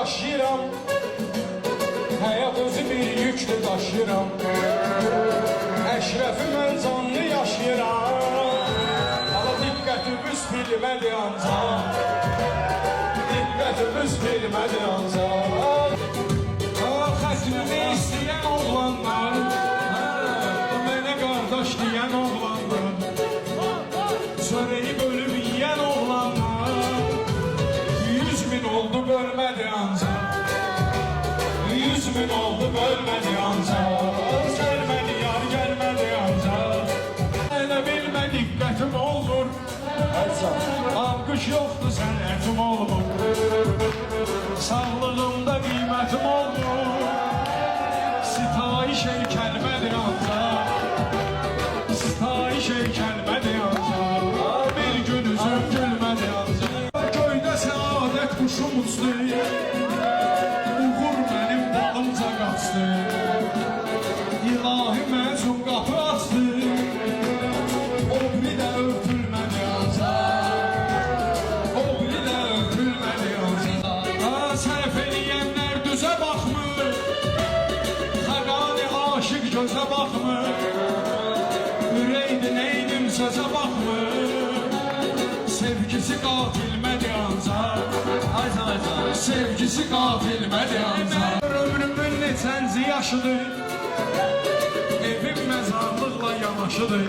yaşayıram, həyat özü bir yüklü daşıyıram. Əşrəfi mən canlı yaşayıram. Ala diqqətimiz filmədir ancaq, diqqətimiz filmədir ancaq. Xətrini istəyən oğlanlar, mənə qardaş deyən oğlanlar, çörəyi bölüb yiyən oğlanlar, 100.000 oldu bölmədi ancaq, 100.000 oldu bölmədi ancaq. Gəlmədi yar, gəlmədi ancaq. Elə bilmə diqqətim olur, alqış yoxdur sənətim olmur, sağlığımda qiymətim olmur. Sitayiş kəlmədir ancaq, sitayiş kəlmədir ancaq. Bir gün üzüm gülmədi ancaq. Göydə səadət quşum uçdu, uğur mənim dalımca qaçdı. İlahi məzun qapı açdı, o biri də örtülmədi ancaq, o biri də örtülmədi ancaq. Sərf eləyənlər düzə baxmır, xəqani aşıq gözə baxmır, ürəkdi neydim sözə baxmır. Sevgisi qatilmədi ancaq, sevgisi qatilmədi ancaq. Ömrümün neçənci yaşıdır, evim məzarlıqla yanaşıdır.